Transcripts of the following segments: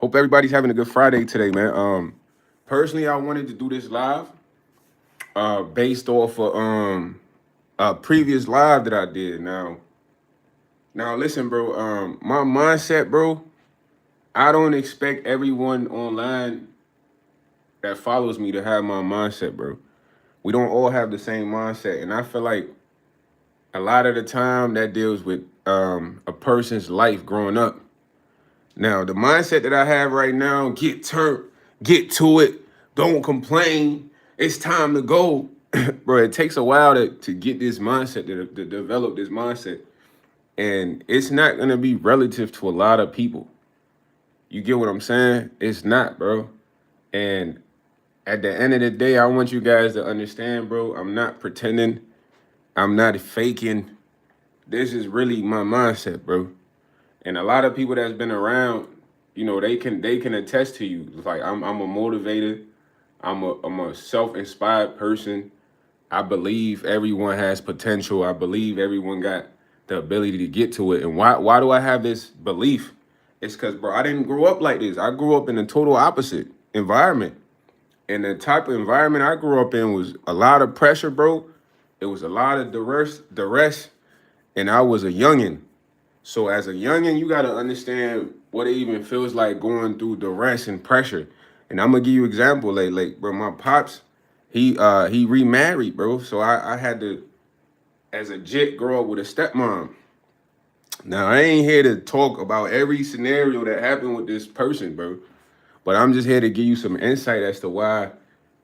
Hope everybody's having a good Friday today, man. Personally, I wanted to do this live, based off of a previous live that I did. Now listen, bro. My mindset, bro. I don't expect everyone online that follows me to have my mindset, bro. We don't all have the same mindset, and I feel like a lot of the time that deals with a person's life growing up. Now, the mindset that I have right now, get turned, get to it, don't complain, it's time to go. Bro, it takes a while to get this mindset, to develop this mindset. And it's not gonna be relative to a lot of people. You get what I'm saying? It's not, bro. And at the end of the day, I want you guys to understand, bro, I'm not pretending, I'm not faking. This is really my mindset, bro. And a lot of people that's been around, they can attest to you. It's like I'm a motivator. I'm a self-inspired person. I believe everyone has potential. I believe everyone got the ability to get to it. And why do I have this belief? It's because, bro, I didn't grow up like this. I grew up in a total opposite environment. And the type of environment I grew up in was a lot of pressure, bro. It was a lot of duress, and I was a youngin'. So as a youngin', you gotta understand what it even feels like going through duress and pressure. And I'm gonna give you an example. Like, bro, my pops, he remarried, bro. So I had to, as a jit, grow up with a stepmom. Now I ain't here to talk about every scenario that happened with this person, bro. But I'm just here to give you some insight as to why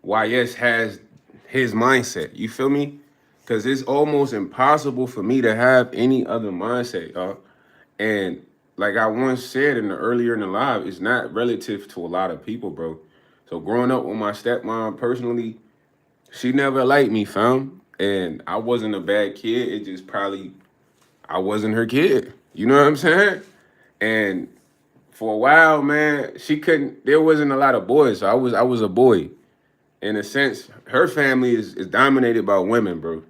Yes has his mindset. You feel me? Because it's almost impossible for me to have any other mindset, y'all. And like I once said earlier in the live, it's not relative to a lot of people, bro. So growing up with my stepmom personally, she never liked me, fam. And I wasn't a bad kid. It just probably I wasn't her kid. You know what I'm saying? And for a while, man, she couldn't. There wasn't a lot of boys, so I was a boy. In a sense, her family is dominated by women, bro.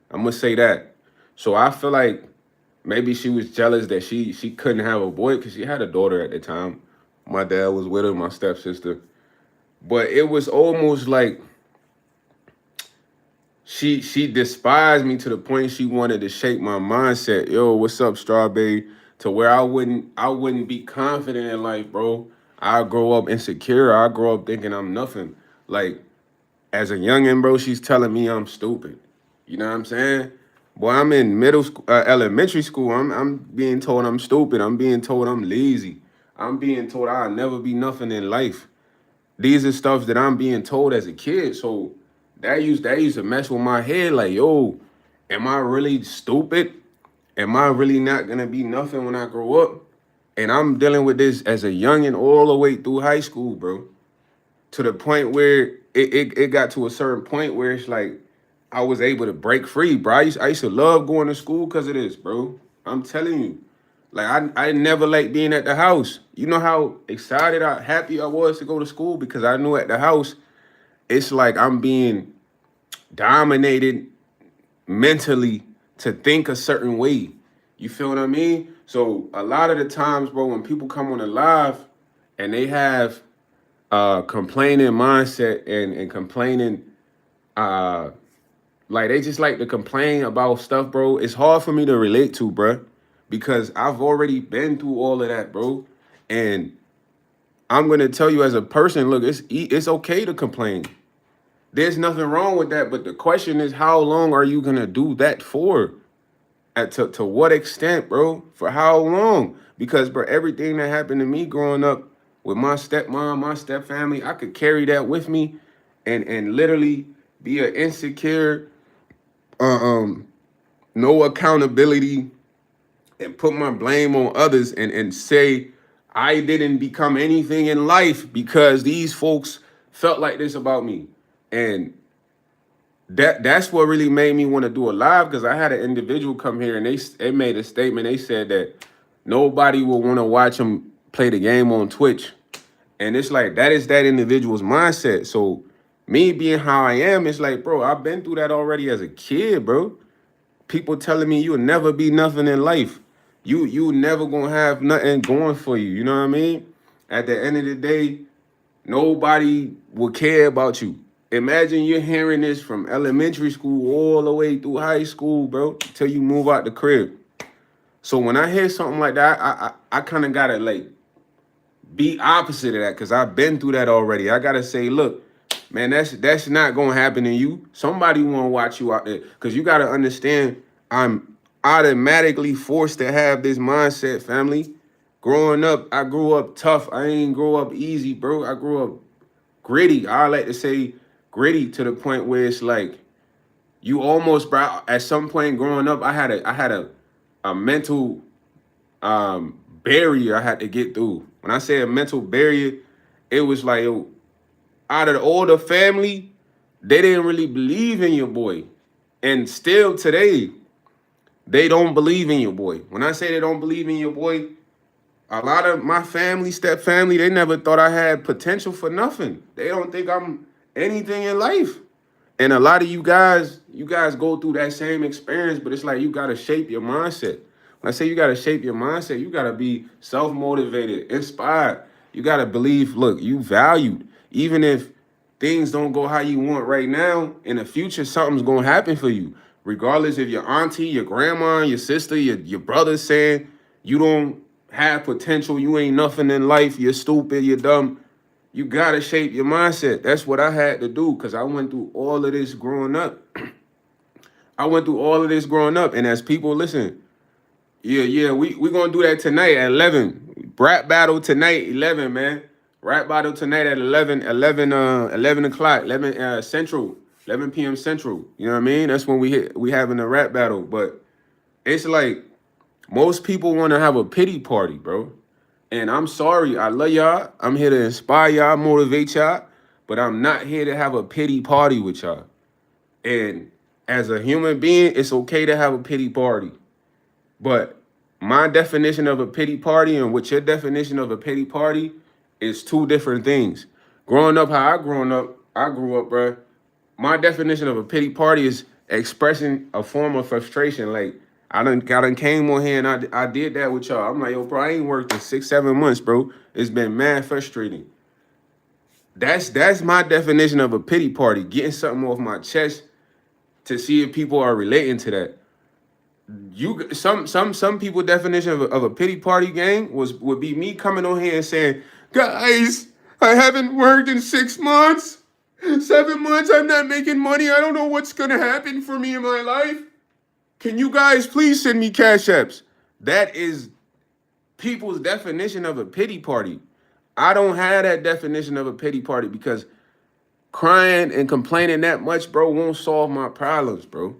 I'm gonna say that. So I feel like maybe she was jealous that she couldn't have a boy because she had a daughter at the time. My dad was with her, my stepsister. But it was almost like she despised me to the point she wanted to shape my mindset. Yo, what's up, strawberry? To where I wouldn't be confident in life, bro. I grow up insecure. I grow up thinking I'm nothing. Like as a youngin', bro, she's telling me I'm stupid. You know what I'm saying? Boy, I'm in middle school, elementary school. I'm being told I'm stupid. I'm being told I'm lazy. I'm being told I'll never be nothing in life. These are stuff that I'm being told as a kid. So that used to mess with my head. Like, yo, am I really stupid? Am I really not gonna be nothing when I grow up? And I'm dealing with this as a youngin' all the way through high school, bro. To the point where it got to a certain point where it's like I was able to break free, bro. I used to love going to school because of this, bro. I'm telling you. Like I never liked being at the house. You know how excited happy I was to go to school because I knew at the house it's like I'm being dominated mentally to think a certain way. You feel what I mean? So a lot of the times, bro, when people come on the live and they have complaining mindset and complaining, uh like they just like to complain about stuff, bro. It's hard for me to relate to, bro, because I've already been through all of that, bro. And I'm gonna tell you as a person, look, it's okay to complain. There's nothing wrong with that, but the question is, how long are you gonna do that for? To what extent, bro? For how long? Because, bro, everything that happened to me growing up with my stepmom, my step family, I could carry that with me, and literally be an insecure, uh, um, no accountability, and put my blame on others, and say I didn't become anything in life because these folks felt like this about me. And that's what really made me want to do a live, because I had an individual come here and they made a statement. They said that nobody will want to watch them play the game on Twitch. And it's like that is that individual's mindset. So me being how I am, it's like, bro, I've been through that already as a kid, bro. People telling me you'll never be nothing in life. You never gonna have nothing going for you. You know what I mean? At the end of the day, nobody will care about you. Imagine you're hearing this from elementary school all the way through high school, bro, till you move out the crib. So when I hear something like that, I kind of gotta like be opposite of that because I've been through that already. I gotta say, look, man, that's not gonna happen to you. Somebody wanna watch you out there because you gotta understand. I'm automatically forced to have this mindset, family. Growing up, I grew up tough. I ain't grow up easy, bro. I grew up gritty. I like to say gritty to the point where it's like you almost, bro. At some point growing up, I had a mental barrier I had to get through. When I say a mental barrier, it was like, yo, out of all the family, they didn't really believe in your boy. And still today, they don't believe in your boy. When I say they don't believe in your boy, a lot of my family, step family, they never thought I had potential for nothing. They don't think I'm anything in life. And a lot of you guys go through that same experience, but it's like you gotta shape your mindset. When I say you gotta shape your mindset, you gotta be self-motivated, inspired. You gotta believe, look, you valued. Even if things don't go how you want right now, in the future, something's gonna happen for you. Regardless if your auntie, your grandma, your sister, your brother saying you don't have potential, you ain't nothing in life, you're stupid, you're dumb. You gotta shape your mindset. That's what I had to do because I went through all of this growing up. I went through all of this growing up. And as people listen, yeah, we gonna do that tonight at 11. Rap battle tonight, 11, man. Rap battle tonight at 11 o'clock, 11 Central, 11 p.m. Central. You know what I mean? That's when we having a rap battle. But it's like most people want to have a pity party, bro. And I'm sorry, I love y'all. I'm here to inspire y'all, motivate y'all, but I'm not here to have a pity party with y'all. And as a human being, it's okay to have a pity party. But my definition of a pity party and what your definition of a pity party is two different things. Growing up, how I grew up, bro. My definition of a pity party is expressing a form of frustration. Like I done came on here and I did that with y'all. I'm like, yo, bro, I ain't worked in 6, 7 months, bro. It's been mad frustrating. That's my definition of a pity party. Getting something off my chest to see if people are relating to that. You some people definition of a pity party gang would be me coming on here and saying, guys, I haven't worked in 6 months. 7 months, I'm not making money. I don't know what's gonna happen for me in my life. Can you guys please send me cash apps? That is people's definition of a pity party. I don't have that definition of a pity party because crying and complaining that much, bro, won't solve my problems, bro.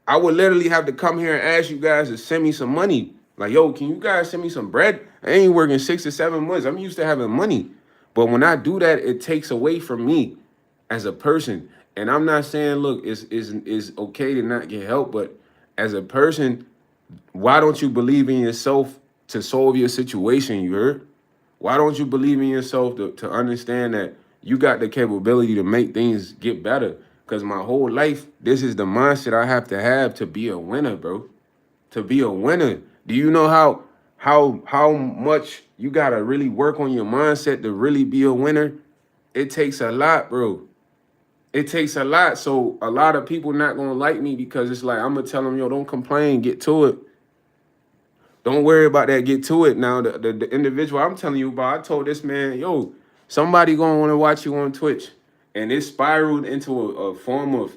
I would literally have to come here and ask you guys to send me some money. Like, yo, can you guys send me some bread? I ain't working 6 to 7 months. I'm used to having money. But when I do that, it takes away from me as a person. And I'm not saying, look, it's okay to not get help, but as a person, why don't you believe in yourself to solve your situation, you heard? Why don't you believe in yourself to understand that you got the capability to make things get better? Because my whole life, this is the mindset I have to be a winner, bro. To be a winner. Do you know how much you gotta really work on your mindset to really be a winner? It takes a lot, bro. It takes a lot. So a lot of people not gonna like me because it's like I'm gonna tell them, yo, don't complain, get to it. Don't worry about that. Get to it. Now, the individual I'm telling you about, I told this man, yo, somebody gonna want to watch you on Twitch, and it spiraled into a form of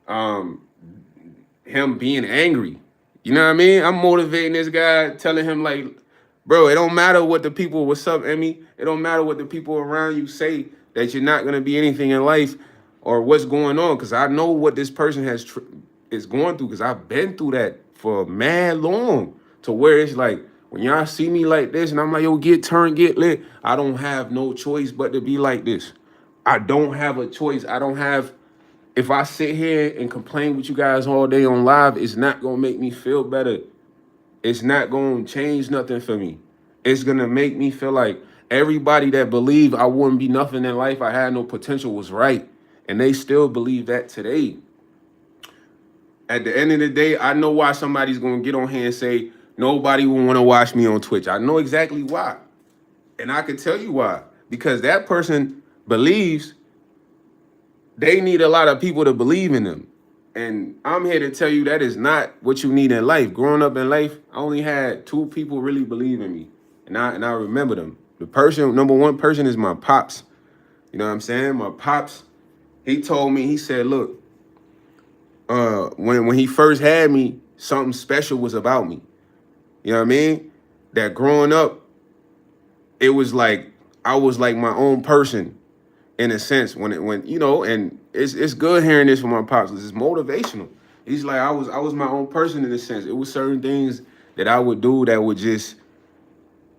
um him being angry. You know what I mean? I'm motivating this guy, telling him like, bro, it don't matter what the people, what's up, Emmy? It don't matter what the people around you say that you're not gonna be anything in life or what's going on, because I know what this person is going through, because I've been through that for mad long. To where it's like when y'all see me like this, and I'm like, yo, get turned, get lit. I don't have no choice but to be like this. I don't have a choice. I don't have if I sit here and complain with you guys all day on live, it's not gonna make me feel better. It's not gonna change nothing for me. It's gonna make me feel like everybody that believed I wouldn't be nothing in life, I had no potential, was right. And they still believe that today. At the end of the day, I know why somebody's gonna get on here and say, nobody will wanna watch me on Twitch. I know exactly why. And I can tell you why. Because that person believes they need a lot of people to believe in them. And I'm here to tell you that is not what you need in life. Growing up in life, I only had two people really believe in me. And I remember them. The person, number one person is my pops. You know what I'm saying? My pops, he told me, he said, look, when he first had me, something special was about me. You know what I mean? That growing up, it was like I was like my own person in a sense when you know, and it's good hearing this from my pops. It's motivational. He's like I was my own person in a sense. It was certain things that I would do that would just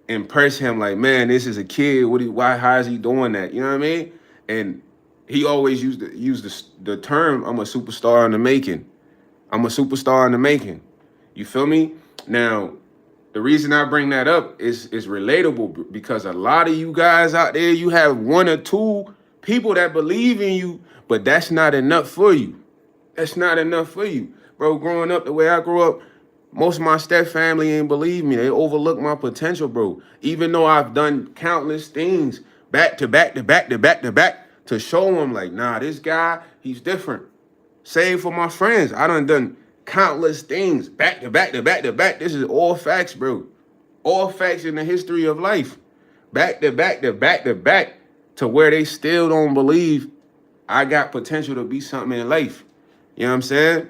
impress him. Like, man, this is a kid. How is he doing that? You know what I mean? And he always used the term, "I'm a superstar in the making." I'm a superstar in the making. You feel me? Now, the reason I bring that up is relatable because a lot of you guys out there, you have one or two people that believe in you, but that's not enough for you. That's not enough for you. Bro, growing up the way I grew up, most of my step family ain't believe me. They overlook my potential, bro. Even though I've done countless things back to back to back to back to back to show them like, nah, this guy, he's different. Same for my friends. I done countless things back to back to back to back. This is all facts, bro. All facts in the history of life. Back to back to back to back to where they still don't believe I got potential to be something in life. You know what I'm saying?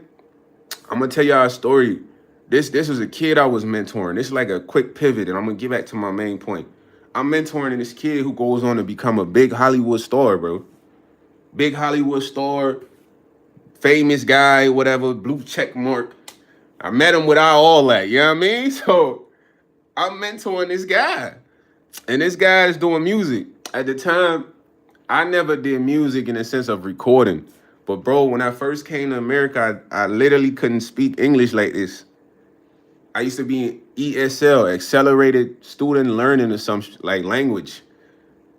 I'm gonna tell y'all a story. This was a kid I was mentoring. This is like a quick pivot, and I'm gonna get back to my main point. I'm mentoring this kid who goes on to become a big Hollywood star, bro. Big Hollywood star, famous guy, whatever, blue check mark. I met him without all that, you know what I mean? So I'm mentoring this guy. And this guy is doing music. At the time, I never did music in the sense of recording. But bro, when I first came to America, I literally couldn't speak English like this. I used to be in ESL, Accelerated Student Learning or some like language.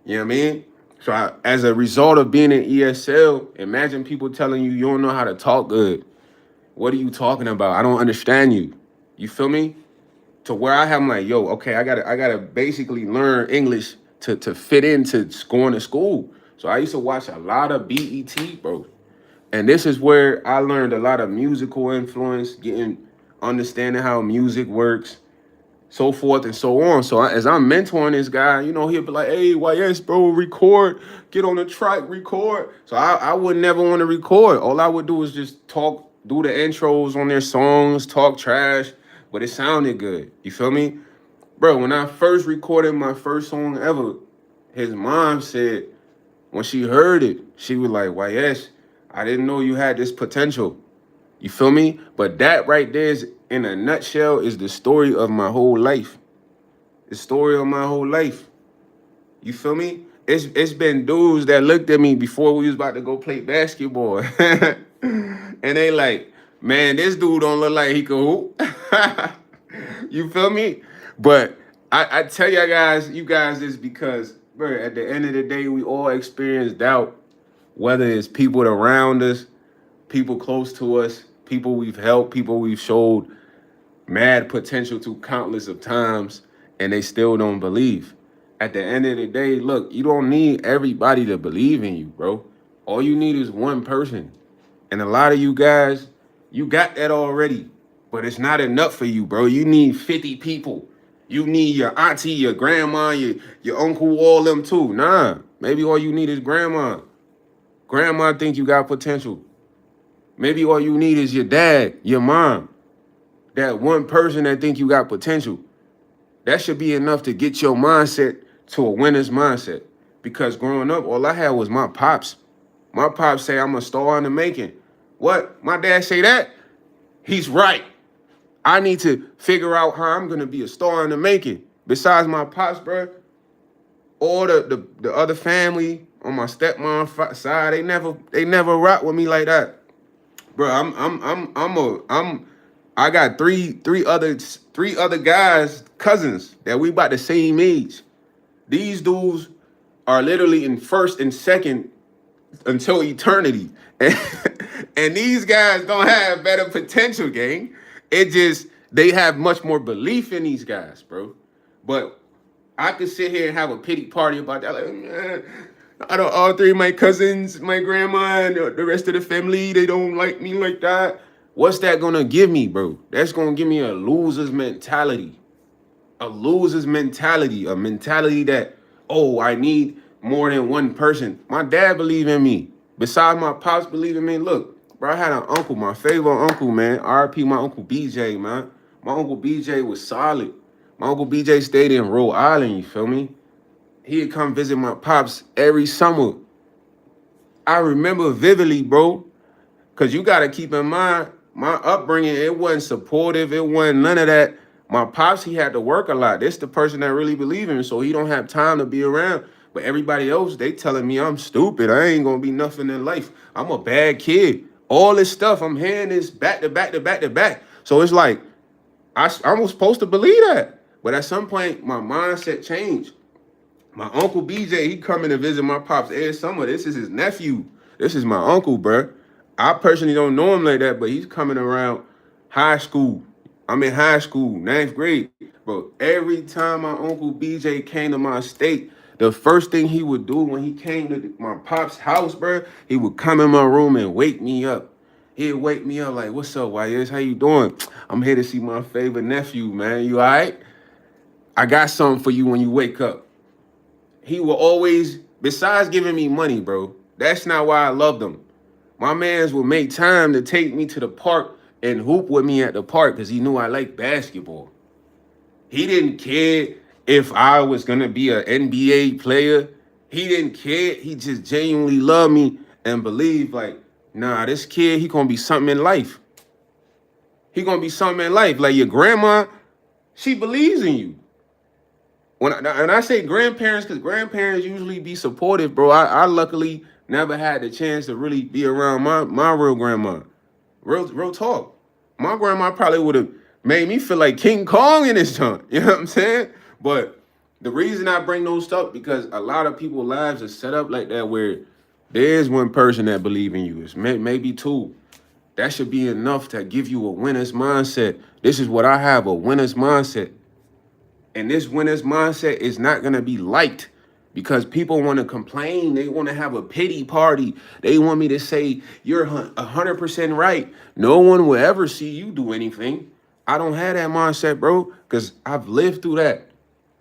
You know what I mean? So as a result of being in ESL, imagine people telling you don't know how to talk good. What are you talking about? I don't understand you. You feel me? To where I'm like, yo, okay, I gotta basically learn English to fit into going to school. So I used to watch a lot of BET, bro. And this is where I learned a lot of musical influence, understanding how music works, so forth and so on. So as I'm mentoring this guy, you know, he'll be like, hey, YS, bro, record, get on the track, record. So I would never want to record. All I would do is just talk, do the intros on their songs, talk trash, but it sounded good. You feel me? Bro, when I first recorded my first song ever, his mom said, when she heard it, she was like, YS, I didn't know you had this potential. You feel me? But that right there is, in a nutshell, is the story of my whole life. The story of my whole life. You feel me? It's been dudes that looked at me before we was about to go play basketball. And they like, man, this dude don't look like he can hoop. You feel me? But I tell you guys this because, bro, at the end of the day, we all experience doubt, whether it's people around us, people close to us, people we've helped, people we've showed mad potential to countless of times, and they still don't believe. At the end of the day, look, you don't need everybody to believe in you, bro. All you need is one person. And a lot of you guys, you got that already, but it's not enough for you, bro. You need 50 people. You need your auntie, your grandma, your uncle, all them too. Nah, maybe all you need is grandma. Grandma think you got potential. Maybe all you need is your dad, your mom. That one person that think you got potential. That should be enough to get your mindset to a winner's mindset. Because growing up, all I had was my pops. My pops say I'm a star in the making. What? My dad say that? He's right. I need to figure out how I'm gonna be a star in the making. Besides my pops, bro, all the other family on my stepmom side, they never rock with me like that. Bro, I got three other guys, cousins, that we about the same age. These dudes are literally in first and second until eternity. And these guys don't have better potential, gang. It just, they have much more belief in these guys, bro. But I could sit here and have a pity party about that. Like, man, I don't, all three of my cousins, my grandma, and the rest of the family, they don't like me like that. What's that gonna give me, bro? That's gonna give me a loser's mentality. A loser's mentality. A mentality that, oh, I need more than one person. My dad believed in me. Besides my pops believe in me. Look, bro, I had an uncle, my favorite uncle, man. RP my Uncle BJ, man. My Uncle BJ was solid. My Uncle BJ stayed in Rhode Island, you feel me? He'd come visit my pops every summer. I remember vividly, bro, because you got to keep in mind, my upbringing, it wasn't supportive. It wasn't none of that. My pops, he had to work a lot. This the person that really believe in me, so he don't have time to be around. But everybody else, they telling me I'm stupid. I ain't going to be nothing in life. I'm a bad kid. All this stuff, I'm hearing this back to back to back to back. So it's like, I was supposed to believe that. But at some point, my mindset changed. My Uncle BJ, he coming to visit my pops every summer. This is his nephew. This is my uncle, bruh. I personally don't know him like that, but he's coming around high school. I'm in high school, ninth grade. Bro, every time my Uncle BJ came to my state, the first thing he would do when he came to my pop's house, bruh, he would come in my room and wake me up. He'd wake me up like, what's up, YS? How you doing? I'm here to see my favorite nephew, man. You all right? I got something for you when you wake up. He will always, besides giving me money, bro, that's not why I loved him. My mans would make time to take me to the park and hoop with me at the park because he knew I liked basketball. He didn't care if I was going to be an NBA player. He didn't care. He just genuinely loved me and believed like, nah, this kid, he going to be something in life. He going to be something in life. Like your grandma, she believes in you. And I say grandparents, because grandparents usually be supportive, bro. I luckily never had the chance to really be around my real grandma. Real talk. My grandma probably would have made me feel like King Kong in this joint. You know what I'm saying? But the reason I bring those stuff, because a lot of people's lives are set up like that where there's one person that believe in you. It's maybe two. That should be enough to give you a winner's mindset. This is what I have, a winner's mindset. And this winner's mindset is not going to be liked because people want to complain. They want to have a pity party. They want me to say, you're 100% right. No one will ever see you do anything. I don't have that mindset, bro, because I've lived through that.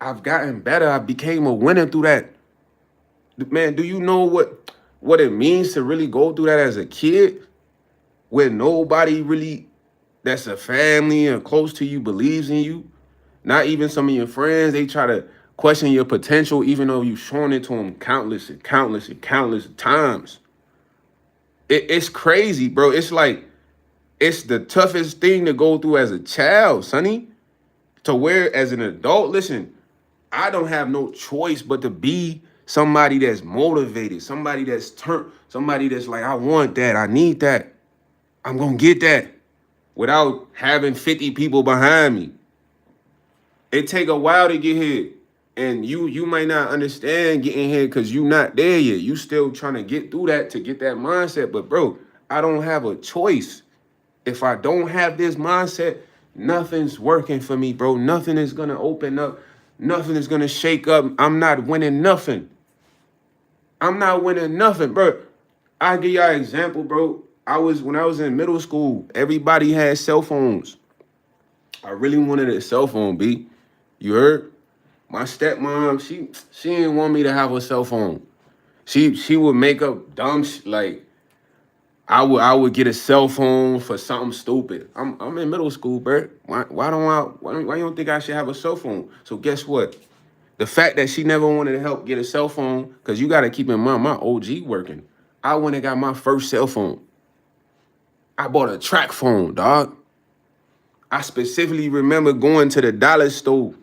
I've gotten better. I became a winner through that. Man, do you know what it means to really go through that as a kid where nobody really that's a family and close to you believes in you? Not even some of your friends, they try to question your potential, even though you've shown it to them countless and countless and countless times. It's crazy, bro. It's like, it's the toughest thing to go through as a child, sonny. To where, as an adult, listen, I don't have no choice but to be somebody that's motivated, somebody that's somebody that's like, I want that, I need that, I'm gonna get that, without having 50 people behind me. It take a while to get here. And you might not understand getting here because you not there yet. You still trying to get through that to get that mindset. But bro, I don't have a choice. If I don't have this mindset, nothing's working for me, bro. Nothing is gonna open up. Nothing is gonna shake up. I'm not winning nothing. I'm not winning nothing, bro. I give y'all an example, bro. When I was in middle school, everybody had cell phones. I really wanted a cell phone, B. You heard? My stepmom, she didn't want me to have a cell phone. She would make up dumb like I would get a cell phone for something stupid. I'm in middle school, bro. Why you don't think I should have a cell phone? So guess what? The fact that she never wanted to help get a cell phone, because you gotta keep in mind my OG working. I went and got my first cell phone. I bought a track phone, dog. I specifically remember going to the dollar store.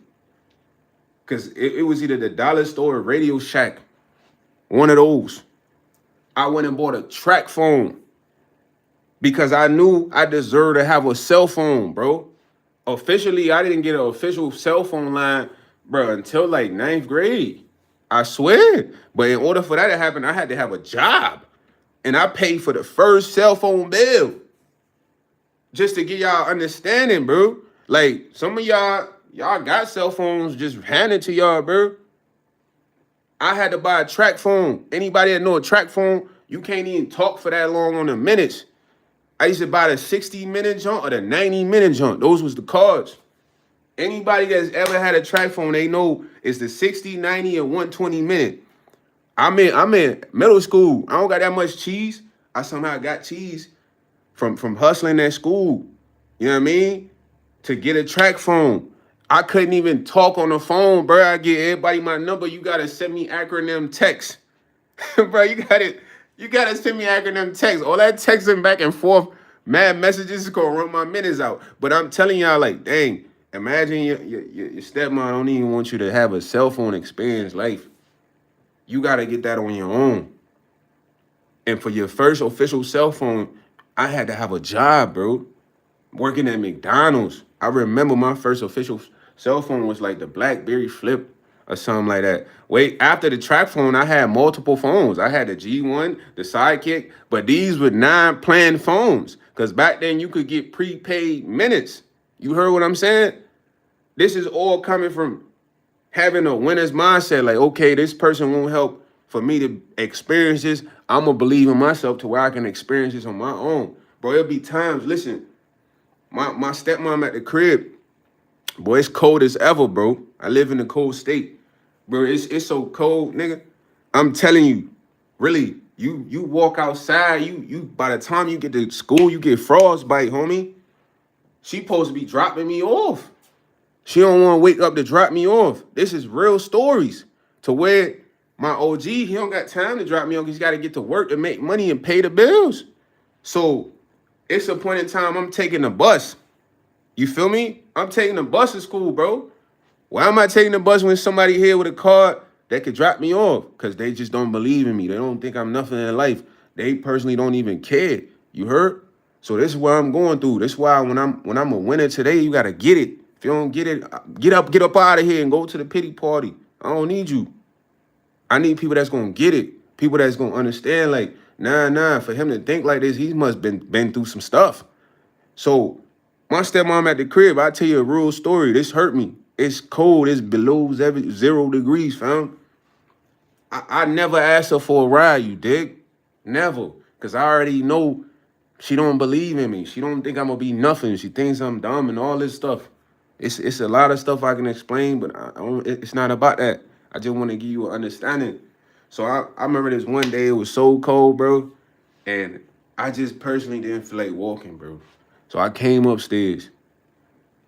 Because it was either the dollar store or Radio Shack. One of those. I went and bought a track phone. Because I knew I deserved to have a cell phone, bro. Officially, I didn't get an official cell phone line, bro, until like ninth grade. I swear. But in order for that to happen, I had to have a job. And I paid for the first cell phone bill. Just to get y'all understanding, bro. Like, some of y'all Y'all got cell phones just handed to y'all, bro. I had to buy a track phone. Anybody that know a track phone, you can't even talk for that long on the minutes. I used to buy the 60-minute jump or the 90-minute jump. Those was the cards. Anybody that's ever had a track phone, they know it's the 60, 90, and 120 minute. I'm in middle school. I don't got that much cheese. I somehow got cheese from hustling at school. You know what I mean? To get a track phone. I couldn't even talk on the phone, bro. I get everybody my number. You gotta send me acronym text. Bro, you gotta send me acronym text. All that texting back and forth, mad messages is gonna run my minutes out. But I'm telling y'all, like, dang, imagine your stepmom don't even want you to have a cell phone experience life. You gotta get that on your own. And for your first official cell phone, I had to have a job, bro. Working at McDonald's. I remember my first official cell phone was like the BlackBerry Flip or something like that. Wait, after the track phone, I had multiple phones. I had the G1, the Sidekick, but these were non-planned phones. Because back then you could get prepaid minutes. You heard what I'm saying? This is all coming from having a winner's mindset. Like, okay, this person won't help for me to experience this. I'm going to believe in myself to where I can experience this on my own. Bro, there'll be times, listen, my stepmom at the crib, boy, it's cold as ever, bro. I live in a cold state. Bro, it's so cold, nigga. I'm telling you, really, you walk outside, you by the time you get to school, you get frostbite, homie. She supposed to be dropping me off. She don't want to wake up to drop me off. This is real stories. To where my OG, he don't got time to drop me off. He's got to get to work to make money and pay the bills. So it's a point in time I'm taking the bus. You feel me? I'm taking the bus to school, bro. Why am I taking the bus when somebody here with a card that could drop me off? Because they just don't believe in me. They don't think I'm nothing in life. They personally don't even care. You heard? So this is what I'm going through. This is why when I'm a winner today, you gotta get it. If you don't get it, get up out of here and go to the pity party. I don't need you. I need people that's gonna get it. People that's gonna understand. Like, nah. For him to think like this, he must been through some stuff. So my stepmom at the crib, I tell you a real story. This hurt me. It's cold. It's below 0 degrees, fam. I never asked her for a ride, you dig? Never. Because I already know she don't believe in me. She don't think I'm going to be nothing. She thinks I'm dumb and all this stuff. It's a lot of stuff I can explain, but it's not about that. I just want to give you an understanding. So I remember this one day, it was so cold, bro. And I just personally didn't feel like walking, bro. So I came upstairs.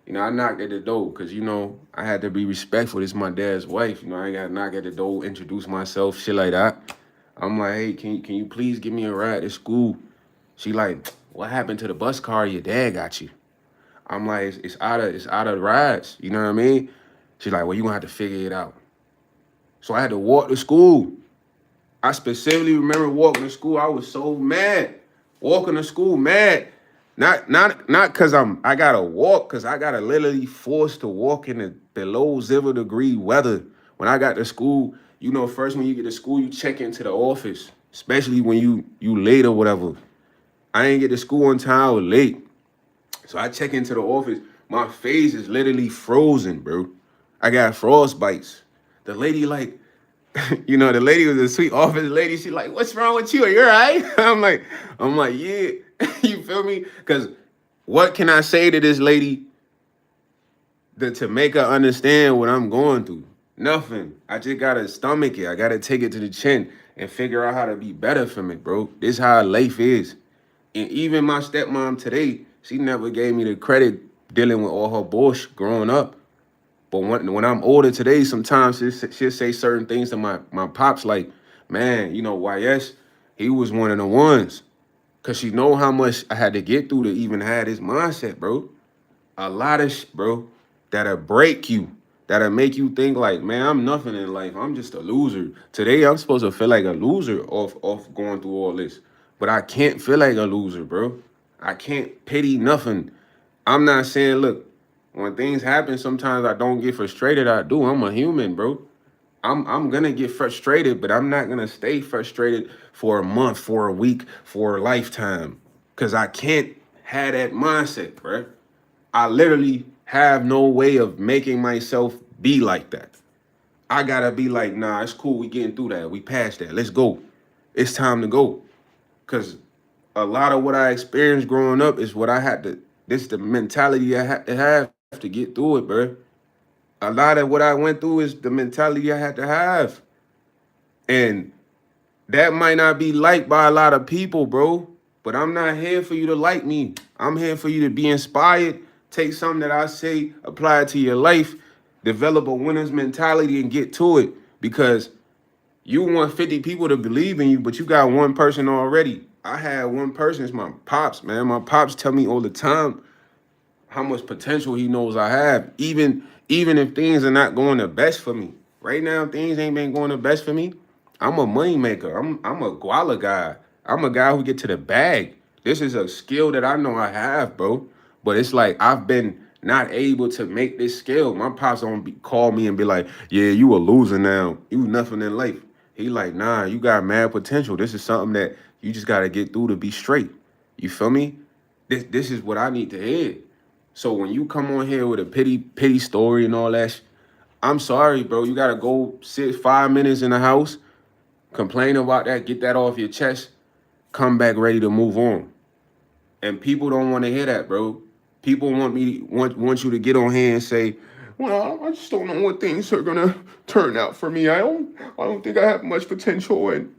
You know, I knocked at the door because, you know, I had to be respectful. This is my dad's wife. You know, I ain't got to knock at the door, introduce myself, shit like that. I'm like, hey, can you please give me a ride to school? She like, what happened to the bus car your dad got you? I'm like, it's out of rides. You know what I mean? She's like, well, you're going to have to figure it out. So I had to walk to school. I specifically remember walking to school. I was so mad. Walking to school, mad. Not because I gotta walk, because I gotta literally forced to walk in the below 0 degree weather. When I got to school, you know, first when you get to school, you check into the office, especially when you late or whatever. I ain't get to school on time, I was late. So I check into the office. My face is literally frozen, bro. I got frostbites. The lady like, you know, the lady was a sweet office lady. She like, what's wrong with you? Are you all right? I'm like, yeah. You feel me? Because what can I say to this lady to make her understand what I'm going through? Nothing. I just gotta stomach it. I gotta take it to the chin and figure out how to be better from it, bro. This is how life is. And even my stepmom today, she never gave me the credit dealing with all her bullshit growing up. But when I'm older today, sometimes she'll say certain things to my pops like, man, you know, YS, he was one of the ones. Because she know how much I had to get through to even have this mindset, bro. A lot of shit, bro, that'll break you. That'll make you think like, man, I'm nothing in life. I'm just a loser. Today, I'm supposed to feel like a loser off going through all this. But I can't feel like a loser, bro. I can't pity nothing. I'm not saying, look, when things happen, sometimes I don't get frustrated. I do. I'm a human, bro. I'm gonna get frustrated, but I'm not gonna stay frustrated for a month, for a week, for a lifetime. Cause I can't have that mindset, bro. I literally have no way of making myself be like that. I gotta be like, nah, it's cool. We getting through that. We passed that. Let's go. It's time to go. Cause a lot of what I experienced growing up is what I had to. This is the mentality I had to have to get through it, bro. A lot of what I went through is the mentality I had to have, and that might not be liked by a lot of people, bro. But I'm not here for you to like me. I'm here for you to be inspired. Take something that I say, apply it to your life, develop a winner's mentality, and get to it. Because you want 50 people to believe in you, but you got one person already. I had one person. It's my pops, man. My pops tell me all the time how much potential he knows I have. Even if things are not going the best for me. Right now, things ain't been going the best for me. I'm a money maker. I'm a guala guy. I'm a guy who get to the bag. This is a skill that I know I have, bro. But it's like I've been not able to make this skill. My pops don't call me and be like, "Yeah, you a loser now. You nothing in life." He like, "Nah, you got mad potential. This is something that you just gotta get through to be straight." You feel me? This is what I need to hear. So when you come on here with a pity story and all that, I'm sorry, bro. You gotta go sit 5 minutes in the house, complain about that, get that off your chest, come back ready to move on. And people don't want to hear that, bro. People want you to get on here and say, "Well, I just don't know what things are gonna turn out for me. I don't think I have much potential." And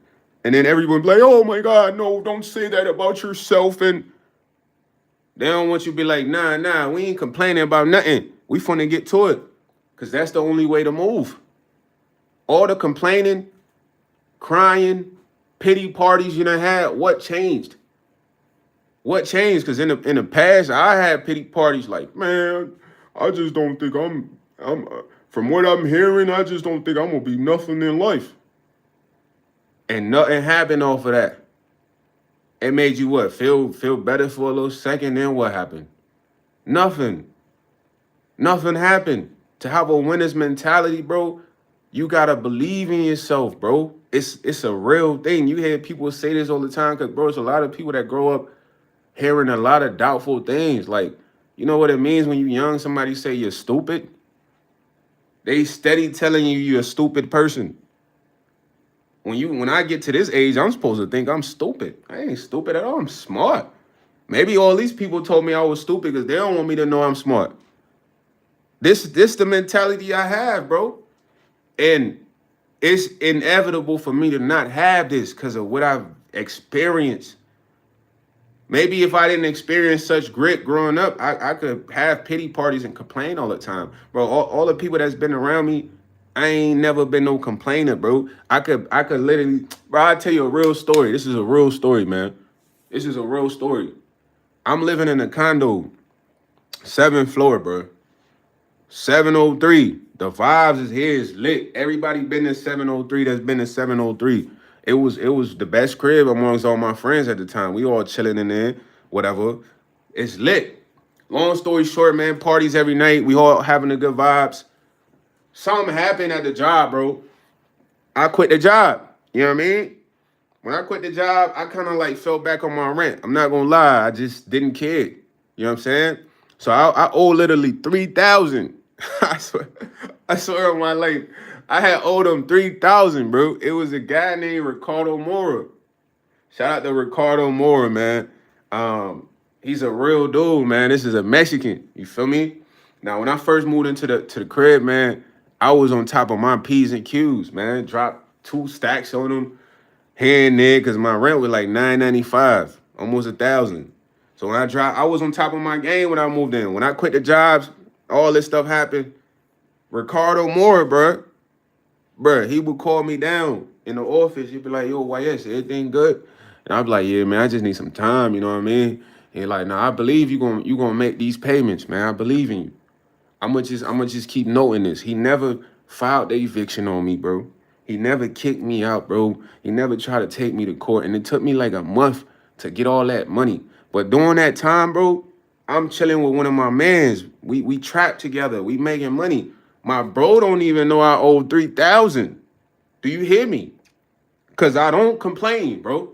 then everyone be like, "Oh my God, no, don't say that about yourself." And they don't want you to be like, nah, we ain't complaining about nothing. We finna get to it. Cause that's the only way to move. All the complaining, crying, pity parties you done had, what changed? What changed? Cause in the past, I had pity parties like, man, I just don't think I'm from what I'm hearing, I just don't think I'm gonna be nothing in life. And nothing happened off of that. It made you what? Feel better for a little second, then what happened? Nothing. Nothing happened. To have a winner's mentality, bro, you gotta believe in yourself, bro. It's a real thing. You hear people say this all the time, cause bro, it's a lot of people that grow up hearing a lot of doubtful things. Like, you know what it means when you're young, somebody say you're stupid? They steady telling you you're a stupid person. When I get to this age, I'm supposed to think I'm stupid. I ain't stupid at all. I'm smart. Maybe all these people told me I was stupid because they don't want me to know I'm smart. This the mentality I have, bro. And it's inevitable for me to not have this because of what I've experienced. Maybe if I didn't experience such grit growing up, I could have pity parties and complain all the time. Bro, all the people that's been around me, I ain't never been no complainer, bro. I could literally, bro, I'll tell you a real story. This is a real story, man. This is a real story. I'm living in a condo, 7th floor, bro. 703. The vibes is here. It's lit. Everybody been in 703 that's been in 703. It was the best crib amongst all my friends at the time. We all chilling in there, whatever. It's lit. Long story short, man, parties every night. We all having the good vibes. Something happened at the job, bro. I quit the job. You know what I mean? When I quit the job, I kind of like fell back on my rent. I'm not gonna lie, I just didn't care. You know what I'm saying? So I owe literally 3,000. I swear on my life, I had owed him 3,000, bro. It was a guy named Ricardo Mora. Shout out to Ricardo Mora, man. He's a real dude, man. This is a Mexican. You feel me? Now, when I first moved into the crib, man, I was on top of my P's and Q's, man. Dropped 2 stacks on them here and there because my rent was like $9.95, almost 1,000. So when I was on top of my game when I moved in. When I quit the jobs, all this stuff happened. Ricardo Moore, bruh, he would call me down in the office. He'd be like, "Yo, YS, everything good?" And I'd be like, "Yeah, man, I just need some time." You know what I mean? And like, "Nah, I believe you gonna make these payments, man. I believe in you. I'm gonna just keep noting this." He never filed the eviction on me, bro. He never kicked me out, bro. He never tried to take me to court, and it took me like a month to get all that money. But during that time, bro, I'm chilling with one of my mans. We trapped together. We making money. My bro don't even know I owe 3,000. Do you hear me? Cause I don't complain, bro.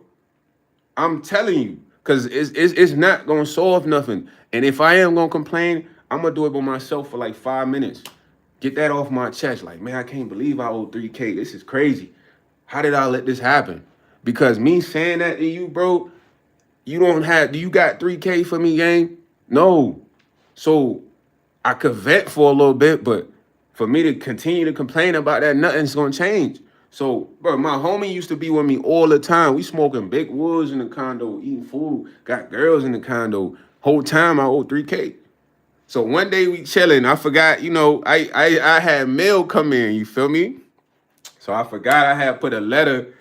I'm telling you, cause it's not gonna solve nothing. And if I am gonna complain, I'm gonna do it by myself for like 5 minutes. Get that off my chest. Like, man, I can't believe I owe 3K. This is crazy. How did I let this happen? Because me saying that to you, bro, do you got 3K for me, gang? No. So I could vent for a little bit, but for me to continue to complain about that, nothing's gonna change. So, bro, my homie used to be with me all the time. We smoking big woods in the condo, eating food, got girls in the condo. Whole time I owe 3K. So one day we chilling. I forgot, I had mail come in, you feel me? So I forgot I had put a letter,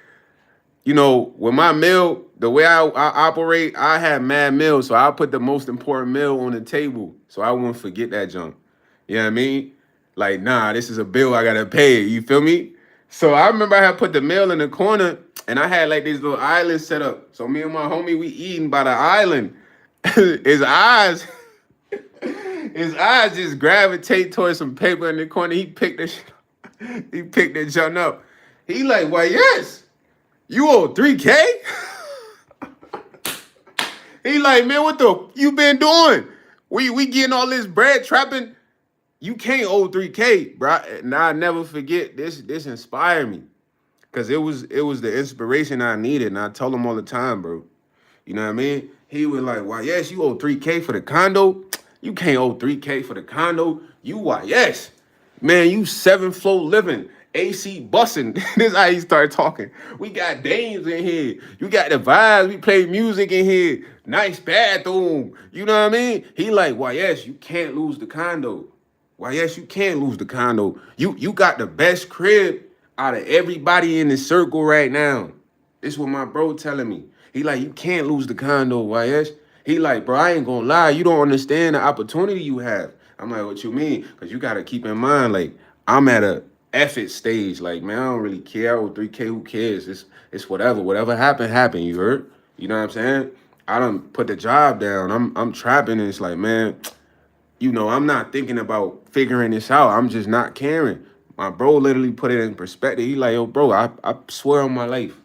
with my mail, the way I operate, I have mad mail. So I put the most important mail on the table so I won't forget that junk. You know what I mean? Like, nah, this is a bill I gotta pay. You feel me? So I remember I had put the mail in the corner and I had like these little islands set up. So me and my homie, we eating by the island. his eyes, his eyes just gravitate towards some paper in the corner. He picked the junk up. He like, why, yes. You owe 3K? He like, man, what the you been doing? We getting all this bread trapping. You can't owe 3K, bro. And I never forget this inspired me. Cause it was the inspiration I needed. And I tell him all the time, bro. You know what I mean? He was like, why, yes, you owe 3K for the condo. You can't owe 3K for the condo. You why, yes. Man, you 7th floor living. AC bussing. This is how he started talking. We got dames in here. You got the vibes. We play music in here. Nice bathroom. You know what I mean? He like, why, yes, you can't lose the condo. Why, yes, you can't lose the condo. You got the best crib out of everybody in the circle right now. This is what my bro telling me. He like, you can't lose the condo, YS. He like, bro, I ain't gonna lie. You don't understand the opportunity you have. I'm like, what you mean? Because you got to keep in mind, like, I'm at a effort stage. Like, man, I don't really care. I owe 3K, who cares? It's whatever. Whatever happened, you heard? You know what I'm saying? I done put the job down. I'm trapping, and it's like, man, I'm not thinking about figuring this out. I'm just not caring. My bro literally put it in perspective. He like, yo, bro, I swear on my life,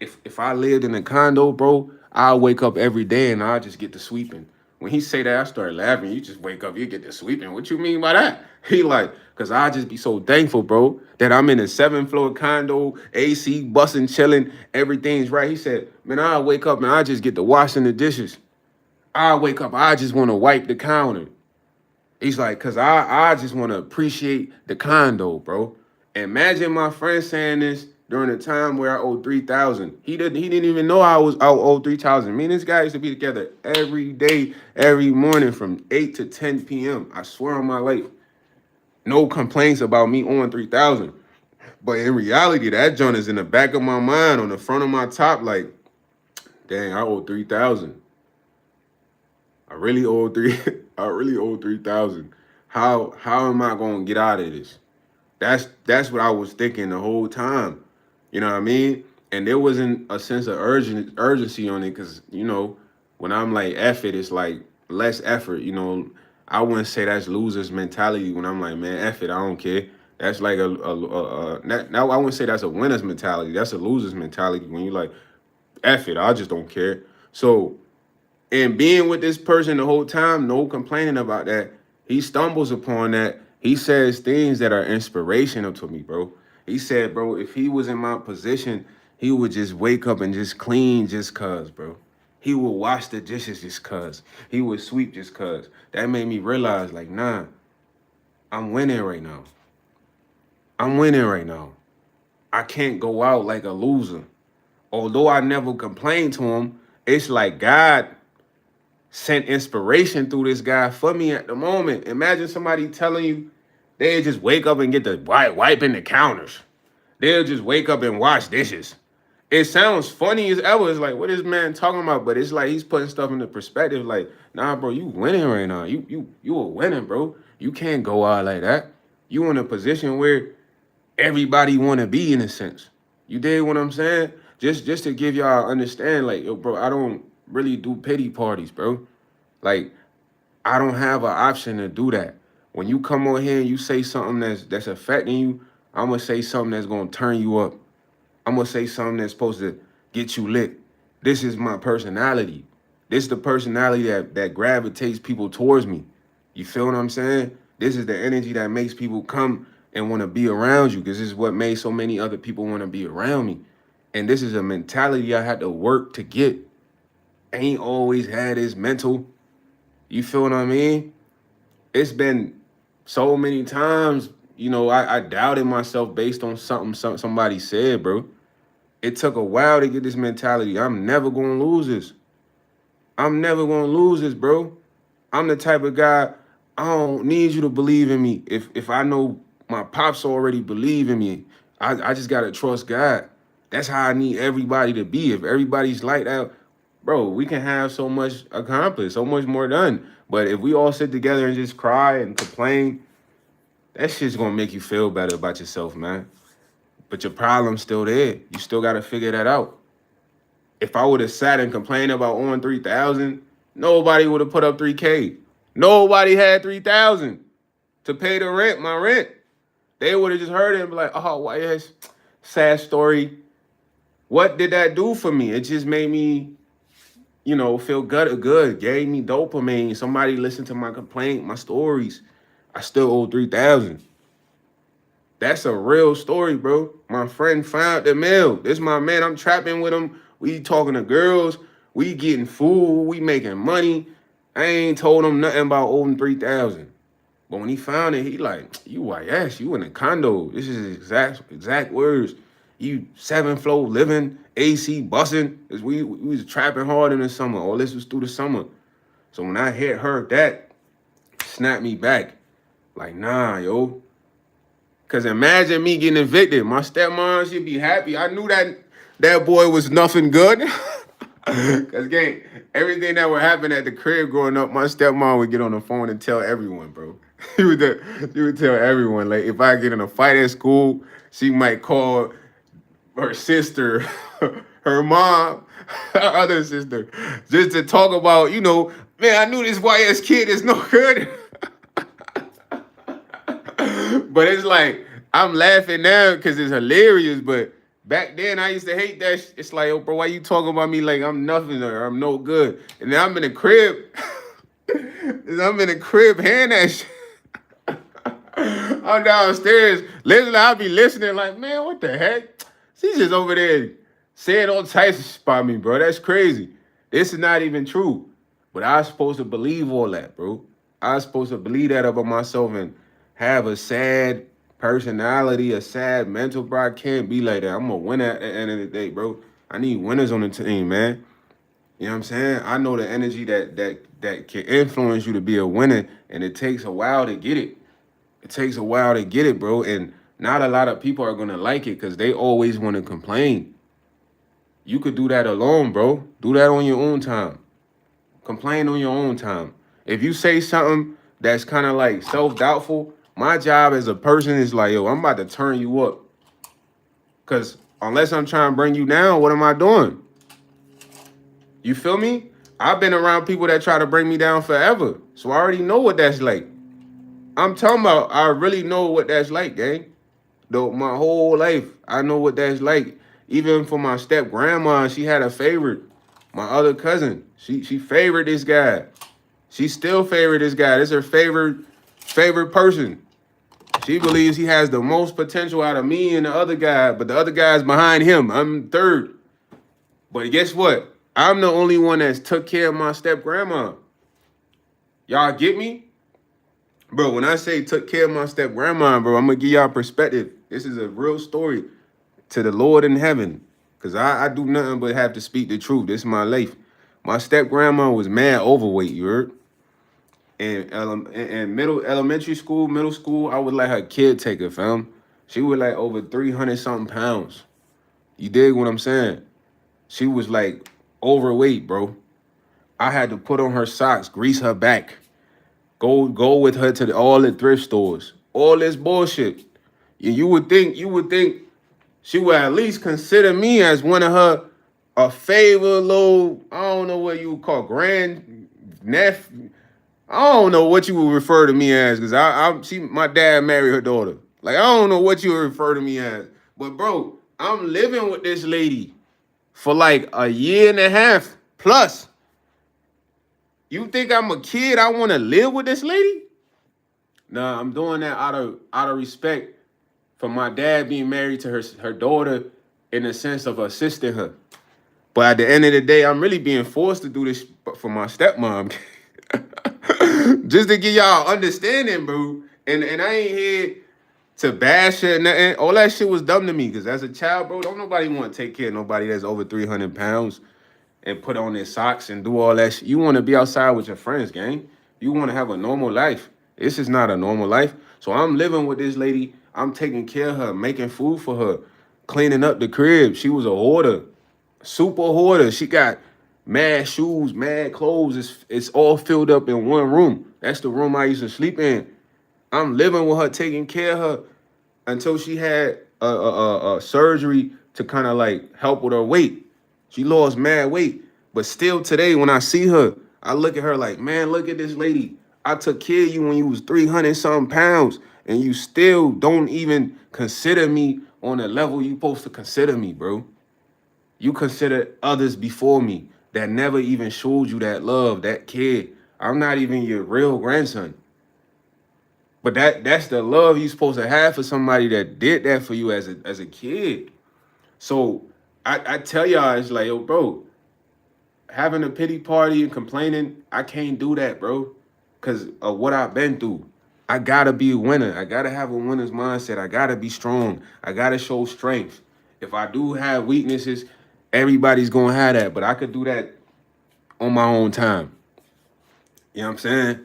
if I lived in a condo, bro, I'll wake up every day and I'll just get to sweeping. When he say that, I started laughing. You just wake up, you get to sweeping. What you mean by that? He like, cause I just be so thankful, bro, that I'm in a 7th floor condo, AC, busting, chilling, everything's right. He said, man, I'll wake up and I just get to washing the dishes. I'll wake up, I just want to wipe the counter. He's like, cause I just want to appreciate the condo, bro. Imagine my friend saying this during a time where I owed 3,000. He didn't even know I owed 3,000. Me and this guy used to be together every day, every morning from 8 to 10 p.m. I swear on my life. No complaints about me owing 3,000. But in reality, that joint is in the back of my mind, on the front of my top, like, dang, I owe 3,000. I really owe three. I really owe 3,000. How am I gonna get out of this? That's what I was thinking the whole time. You know what I mean? And there wasn't a sense of urgency on it, because when I'm like F it, it's like less effort. I wouldn't say that's loser's mentality when I'm like, man, F it, I don't care. That's like now I wouldn't say that's a winner's mentality. That's a loser's mentality when you like, F it, I just don't care. So, and being with this person the whole time, no complaining about that, he stumbles upon that. He says things that are inspirational to me, bro. He said, bro, if he was in my position, he would just wake up and just clean just cuz, bro. He would wash the dishes just cuz. He would sweep just cuz. That made me realize, like, nah, I'm winning right now. I'm winning right now. I can't go out like a loser. Although I never complained to him, it's like God sent inspiration through this guy for me at the moment. Imagine somebody telling you they'll just wake up and get the wiping the counters. They'll just wake up and wash dishes. It sounds funny as ever. It's like, what is man talking about? But it's like he's putting stuff into perspective. Like, nah, bro, you winning right now. You a winning, bro. You can't go out like that. You in a position where everybody want to be, in a sense. You dig what I'm saying? Just to give y'all understand, like, yo, bro, I don't really do pity parties, bro. Like, I don't have an option to do that. When you come on here and you say something that's affecting you, I'm gonna say something that's gonna turn you up. I'm gonna say something that's supposed to get you lit. This is my personality. This is the personality that gravitates people towards me. You feel what I'm saying? This is the energy that makes people come and want to be around you, because this is what made so many other people want to be around me. And this is a mentality I had to work to get. Ain't always had this mental. You feel what I mean? It's been so many times, I doubted myself based on somebody said, bro. It took a while to get this mentality. I'm never gonna lose this. I'm never gonna lose this, bro. I'm the type of guy, I don't need you to believe in me. If I know my pops already believe in me, I just gotta trust God. That's how I need everybody to be. If everybody's like that, bro, we can have so much accomplished, so much more done. But if we all sit together and just cry and complain, that shit's gonna make you feel better about yourself, man. But your problem's still there. You still gotta figure that out. If I would have sat and complained about on 3,000, nobody would have put up 3K. Nobody had 3,000 to pay the rent, my rent. They would have just heard it and be like, oh, why yes, sad story. What did that do for me? It just made me, feel good. Gave me dopamine. Somebody listened to my complaint, my stories. I still owe 3,000. That's a real story, bro. My friend found the mail. This my man. I'm trapping with him. We talking to girls. We getting food. We making money. I ain't told him nothing about owing 3,000. But when he found it, he like, you YS, you in a condo. This is exact words. You 7th floor living, AC bussing. We was trapping hard in the summer. All this was through the summer. So when I heard that, snapped me back. Like, nah, yo. Cause imagine me getting evicted. My stepmom, she'd be happy. I knew that boy was nothing good. Cause gang, everything that would happen at the crib growing up, my stepmom would get on the phone and tell everyone, bro. She would tell everyone. Like if I get in a fight at school, she might call her sister, her mom, her other sister, just to talk about, man, I knew this YS kid is no good. But it's like, I'm laughing now because it's hilarious. But back then, I used to hate that. It's like, oh, bro, why you talking about me like I'm nothing or I'm no good? And then I'm in the crib. I'm in the crib hearing that shit. I'm downstairs. Listening, I'll be listening like, man, what the heck? She's just over there saying all types of shit about me, bro. That's crazy. This is not even true. But I was supposed to believe all that, bro. I was supposed to believe that about myself and have a sad personality, a sad mental, bro. I can't be like that. I'm a winner at the end of the day, bro. I need winners on the team, man. You know what I'm saying? I know the energy that can influence you to be a winner, and it takes a while to get it. It takes a while to get it, bro. And not a lot of people are gonna like it because they always want to complain. You could do that alone, bro. Do that on your own time. Complain on your own time. If you say something that's kind of like self-doubtful, my job as a person is like, yo, I'm about to turn you up. Because unless I'm trying to bring you down, what am I doing? You feel me? I've been around people that try to bring me down forever. So I already know what that's like. I'm talking about, I really know what that's like, gang. Though my whole life, I know what that's like. Even for my step grandma, she had a favorite. My other cousin, she favored this guy. She still favored this guy. This is her favorite person. She believes he has the most potential out of me and the other guy, but the other guy's behind him. I'm third. But guess what? I'm the only one that's took care of my step grandma. Y'all get me? Bro, when I say took care of my step grandma, bro, I'm gonna give y'all perspective. This is a real story to the Lord in heaven. Cause I do nothing but have to speak the truth. This is my life. My step grandma was mad overweight, you heard? And elementary school, middle school, I was like her caretaker, fam. She was like over 300 something pounds. You dig what I'm saying? She was like overweight, bro. I had to put on her socks, grease her back, go with her to all the thrift stores. All this bullshit. You would think she would at least consider me as one of her a favorite little, I don't know what you would call grand nephew. I don't know what you would refer to me as, because my dad married her daughter. Like, I don't know what you would refer to me as. But bro, I'm living with this lady for like a year and a half plus. You think I'm a kid? I want to live with this lady? Nah, I'm doing that out of respect for my dad being married to her daughter in the sense of assisting her. But at the end of the day, I'm really being forced to do this for my stepmom. Just to give y'all understanding, bro. And I ain't here to bash it, nothing. All that shit was dumb to me. Cause as a child, bro, don't nobody want to take care of nobody that's over 300 pounds and put on their socks and do all that shit. You want to be outside with your friends, gang. You want to have a normal life. This is not a normal life. So I'm living with this lady. I'm taking care of her, making food for her, cleaning up the crib. She was a hoarder, super hoarder. She got mad shoes, mad clothes. It's all filled up in one room. That's the room I used to sleep in. I'm living with her, taking care of her until she had a surgery to kind of like help with her weight. She lost mad weight, but still today when I see her, I look at her like, man, look at this lady. I took care of you when you was 300 something pounds, and you still don't even consider me on the level you supposed to consider me, bro. You consider others before me that never even showed you that love, that care. I'm not even your real grandson. But that's the love you supposed to have for somebody that did that for you as a kid. So I tell y'all, it's like, yo, bro, having a pity party and complaining, I can't do that, bro. Cause of what I've been through. I gotta be a winner. I gotta have a winner's mindset. I gotta be strong. I gotta show strength. If I do have weaknesses, everybody's gonna have that. But I could do that on my own time. You know what I'm saying?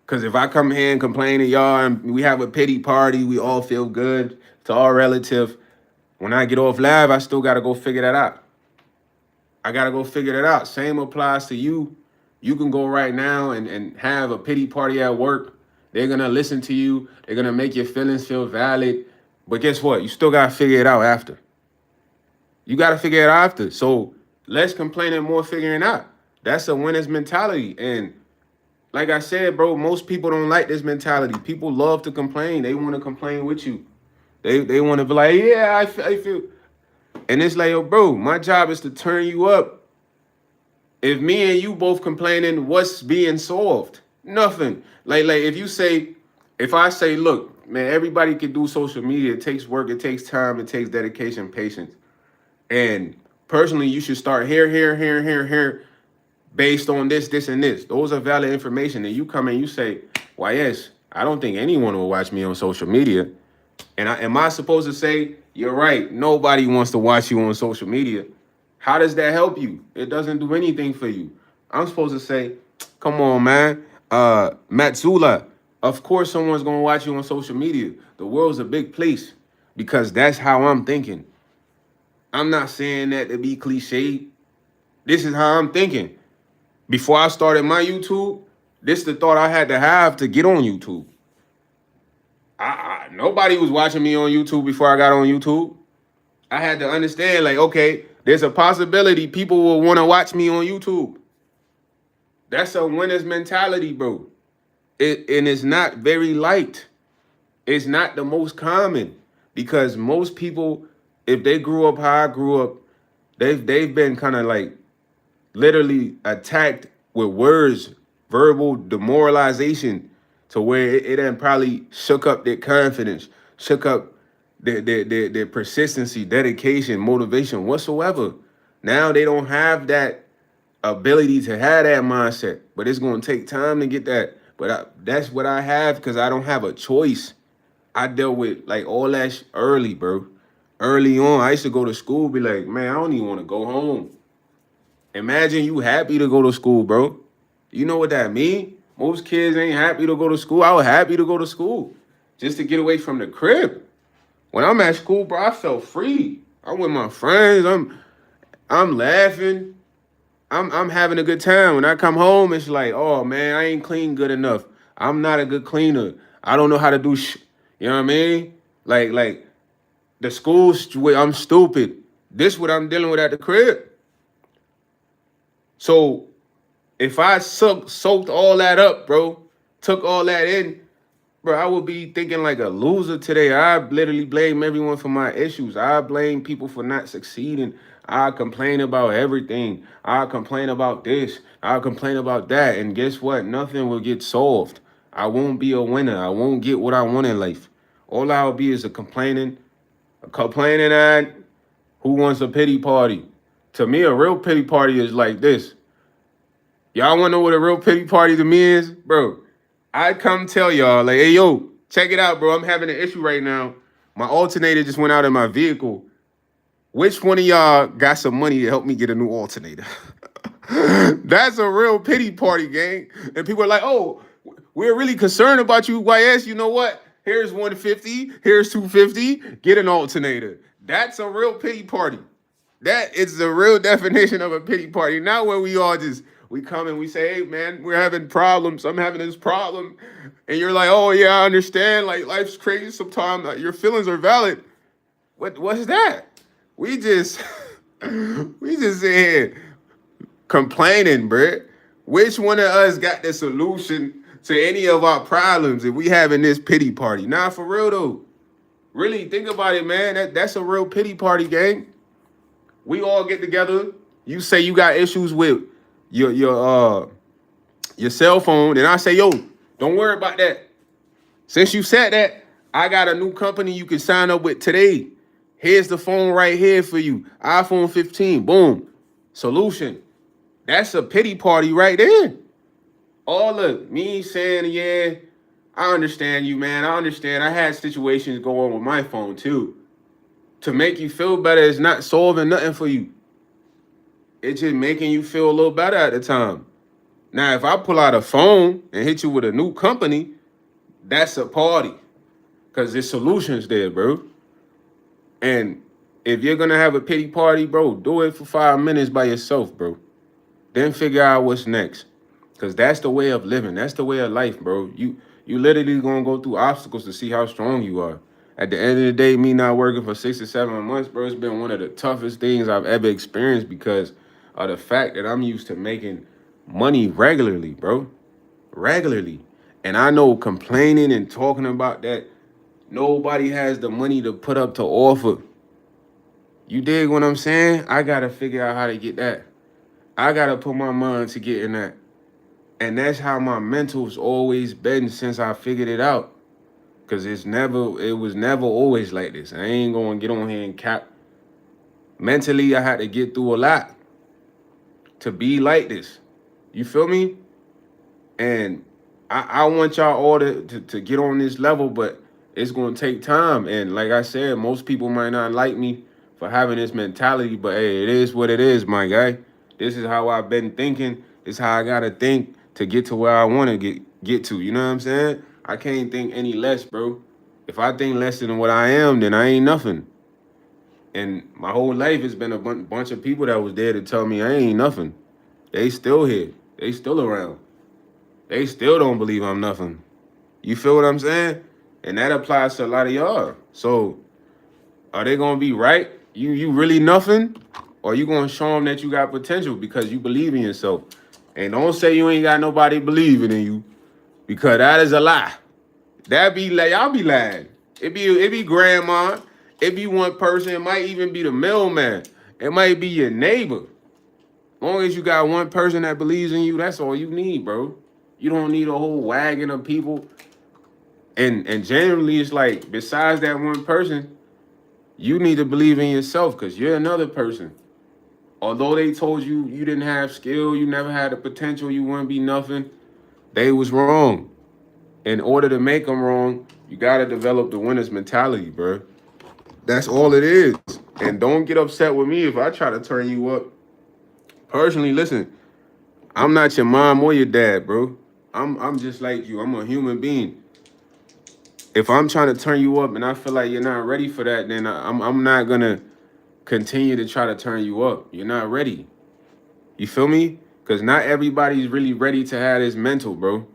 Cause if I come here and complain to y'all and we have a pity party, we all feel good to our relative. When I get off live, I still gotta go figure that out. I gotta go figure that out. Same applies to you. You can go right now and have a pity party at work. They're gonna listen to you. They're gonna make your feelings feel valid. But guess what? You still gotta figure it out after. You gotta figure it out after. So less complaining, more figuring out. That's a winner's mentality. And like I said, bro, most people don't like this mentality. People love to complain. They want to complain with you. They want to be like, yeah, I feel. And it's like, yo, bro, my job is to turn you up. If me and you both complaining, what's being solved? Nothing. Like if you say, if I say, look, man, everybody can do social media. It takes work. It takes time. It takes dedication, patience. And personally, you should start here, based on this, and this. Those are valid information. And you come and you say, why, yes, I don't think anyone will watch me on social media. And am I supposed to say, you're right, nobody wants to watch you on social media? How does that help you? It doesn't do anything for you. I'm supposed to say, come on, man. Matsula, of course someone's going to watch you on social media. The world's a big place because that's how I'm thinking. I'm not saying that to be cliche. This is how I'm thinking. Before I started my YouTube, this is the thought I had to have to get on YouTube. Nobody was watching me on YouTube before I got on YouTube. I had to understand, like, okay, there's a possibility people will want to watch me on YouTube. That's a winner's mentality, bro. And it's not very liked. It's not the most common because most people, if they grew up how I grew up, they've been kind of like literally attacked with words, verbal demoralization, to where it then probably shook up their confidence, shook up their persistency, dedication, motivation, whatsoever. Now they don't have that ability to have that mindset, but it's going to take time to get that. But that's what I have because I don't have a choice. I dealt with like all that early, bro. Early on, I used to go to school, be like, man, I don't even want to go home. Imagine you happy to go to school, bro. You know what that mean? Most kids ain't happy to go to school. I was happy to go to school just to get away from the crib. When I'm at school, bro, I felt free. I'm with my friends. I'm laughing. I'm having a good time. When I come home, it's like, oh man, I ain't clean good enough. I'm not a good cleaner. I don't know how to do you know what I mean? Like the school, I'm stupid. This what I'm dealing with at the crib. So if I soaked all that up, bro, took all that in, bro, I would be thinking like a loser today. I literally blame everyone for my issues. I blame people for not succeeding. I complain about everything. I complain about this. I complain about that. And guess what? Nothing will get solved. I won't be a winner. I won't get what I want in life. All I'll be is a complaining ad who wants a pity party. To me, a real pity party is like this. Y'all wanna know what a real pity party to me is? Bro, I come tell y'all, like, hey, yo, check it out, bro. I'm having an issue right now. My alternator just went out in my vehicle. Which one of y'all got some money to help me get a new alternator? That's a real pity party, gang. And people are like, oh, we're really concerned about you, YS. You know what? Here's 150, here's 250, get an alternator. That's a real pity party. That is the real definition of a pity party. Not where we all just we come and we say, hey man, we're having problems. I'm having this problem. And you're like, oh yeah, I understand. Like life's crazy sometimes. Like, your feelings are valid. What's that? We just we just sit here complaining, bruh. Which one of us got the solution to any of our problems if we having this pity party? Nah, for real though. Really think about it, man. That's a real pity party, gang. We all get together. You say you got issues with your cell phone, and I say, yo, don't worry about that. Since you said that, I got a new company you can sign up with today. Here's the phone right here for you. iPhone 15. Boom. Solution. That's a pity party right there. All of me saying, yeah, I understand you, man. I understand. I had situations go on with my phone too. To make you feel better is not solving nothing for you. It's just making you feel a little better at the time. Now, if I pull out a phone and hit you with a new company, that's a party. Because there's solutions there, bro. And if you're gonna have a pity party, bro, do it for 5 minutes by yourself, bro. Then figure out what's next. Cause that's the way of living. That's the way of life, bro. You literally gonna go through obstacles to see how strong you are. At the end of the day, me not working for 6 to 7 months, bro, it's been one of the toughest things I've ever experienced because of the fact that I'm used to making money regularly, bro. Regularly. And I know complaining and talking about that, nobody has the money to put up to offer. You dig what I'm saying? I gotta figure out how to get that. I gotta put my mind to getting that. And that's how my mental's always been since I figured it out. Cause it was never always like this. I ain't gonna get on here and cap. Mentally, I had to get through a lot to be like this. You feel me? And I want y'all all to get on this level, but it's gonna take time. And like I said, most people might not like me for having this mentality, but hey, it is what it is, my guy. This is how I've been thinking. This is how I gotta think to get to where I wanna get to. You know what I'm saying? I can't think any less, bro. If I think less than what I am, then I ain't nothing. And my whole life has been a bunch of people that was there to tell me I ain't nothing. They still here. They still around. They still don't believe I'm nothing. You feel what I'm saying? And that applies to a lot of y'all. So are they gonna be right? You really nothing? Or you gonna show them that you got potential because you believe in yourself? And don't say you ain't got nobody believing in you, because that is a lie. That be like y'all be lying. It be grandma. It be one person. It might even be the mailman. It might be your neighbor. As long as you got one person that believes in you, that's all you need, bro. You don't need a whole wagon of people. And generally, it's like, besides that one person, you need to believe in yourself because you're another person. Although they told you you didn't have skill, you never had the potential, you wouldn't be nothing, they was wrong. In order to make them wrong, you got to develop the winner's mentality, bro. That's all it is. And don't get upset with me if I try to turn you up. Personally, listen, I'm not your mom or your dad, bro. I'm just like you. I'm a human being. If I'm trying to turn you up and I feel like you're not ready for that, then I'm not gonna continue to try to turn you up. You're not ready. You feel me? Because not everybody's really ready to have this mental, bro.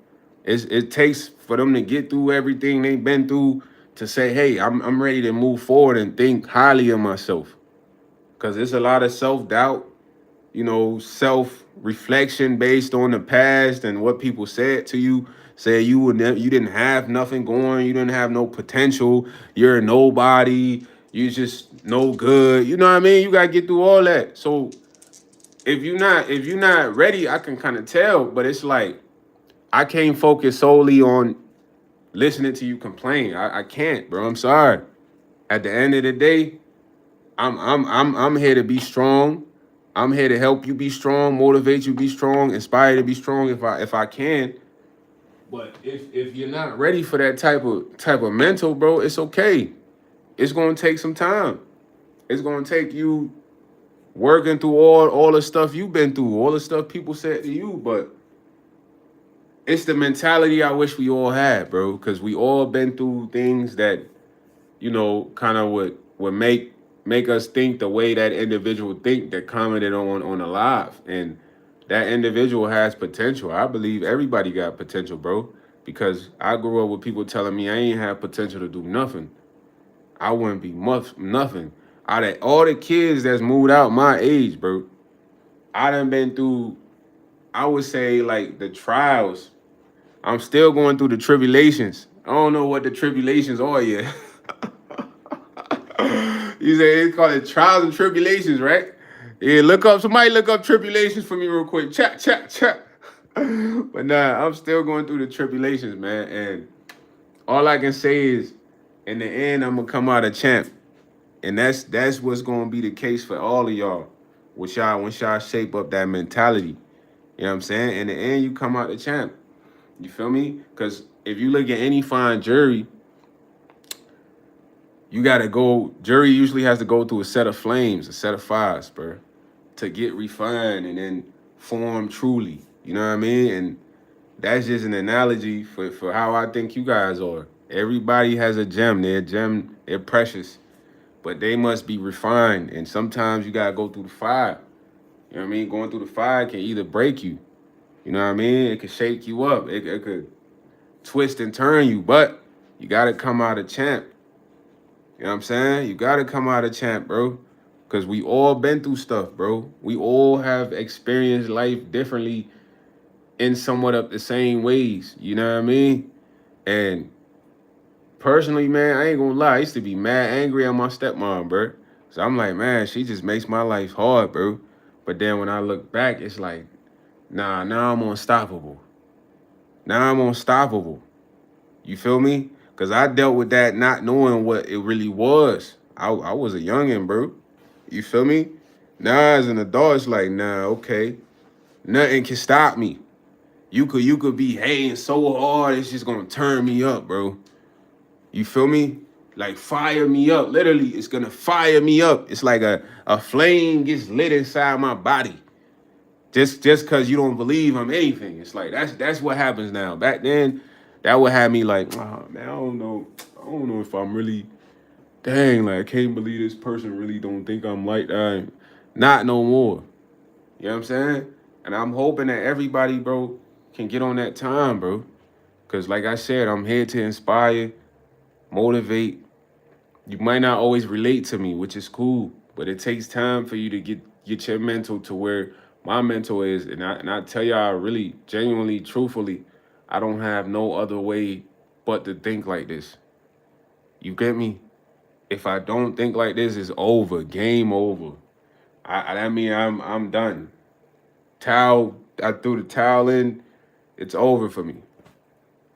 It takes for them to get through everything they've been through to say, hey, I'm ready to move forward and think highly of myself. Because there's a lot of self-doubt, self-reflection based on the past and what people said to you. Say you didn't have nothing going, you didn't have no potential, you're a nobody, you just no good. You know what I mean? You gotta get through all that. So if you're not ready, I can kind of tell, but it's like I can't focus solely on listening to you complain. I can't, bro. I'm sorry. At the end of the day, I'm here to be strong. I'm here to help you be strong, motivate you be strong, inspire you to be strong if I can. But if you're not ready for that type of mental, bro, it's okay. It's gonna take some time. It's gonna take you working through all the stuff you've been through, all the stuff people said to you, but it's the mentality I wish we all had, bro. Because we all been through things that kind of would make us think the way that individual think that commented on a live, and that individual has potential. I believe everybody got potential, bro. Because I grew up with people telling me I ain't have potential to do nothing. I wouldn't be nothing. Out of all the kids that's moved out my age, bro, I done been through, I would say, like, the trials. I'm still going through the tribulations. I don't know what the tribulations are yet. You say they call it trials and tribulations, right? Yeah, somebody look up tribulations for me real quick. Chat, chat, chat. But nah, I'm still going through the tribulations, man. And all I can say is, in the end, I'm gonna come out a champ. And that's what's gonna be the case for all of y'all. Once y'all shape up that mentality. You know what I'm saying? In the end, you come out the champ. You feel me? Because if you look at any fine jury, jury usually has to go through a set of flames, a set of fires, bro, to get refined and then form truly. You know what I mean? And that's just an analogy for how I think you guys are. Everybody has a gem. They're precious, but they must be refined. And sometimes you gotta go through the fire. You know what I mean? Going through the fire can either break you. You know what I mean? It could shake you up. It could twist and turn you, but you gotta come out a champ. You know what I'm saying? You gotta come out a champ, bro. Cause we all been through stuff, bro. We all have experienced life differently in somewhat of the same ways. You know what I mean? And personally, man, I ain't gonna lie. I used to be mad angry at my stepmom, bro. So I'm like, man, she just makes my life hard, bro. But then when I look back, it's like, nah, now I'm unstoppable. Now I'm unstoppable. You feel me? Because I dealt with that not knowing what it really was. I was a youngin', bro. You feel me? Now as an adult, it's like, nah, okay. Nothing can stop me. You could be hating so hard, it's just gonna turn me up, bro. You feel me? Like fire me up. Literally, it's gonna fire me up. It's like a flame gets lit inside my body. Just cause you don't believe I'm anything. It's like that's what happens now. Back then, that would have me like, oh, man, I don't know. I don't know if I'm really, dang, like I can't believe this person really don't think I'm like that. Not no more. You know what I'm saying? And I'm hoping that everybody, bro, can get on that time, bro. Cause like I said, I'm here to inspire, motivate. You might not always relate to me, which is cool, but it takes time for you to get your mental to where my mental is. And I tell y'all really, genuinely, truthfully, I don't have no other way but to think like this. You get me? If I don't think like this, it's over. Game over. I mean I'm done. I threw the towel in, it's over for me. You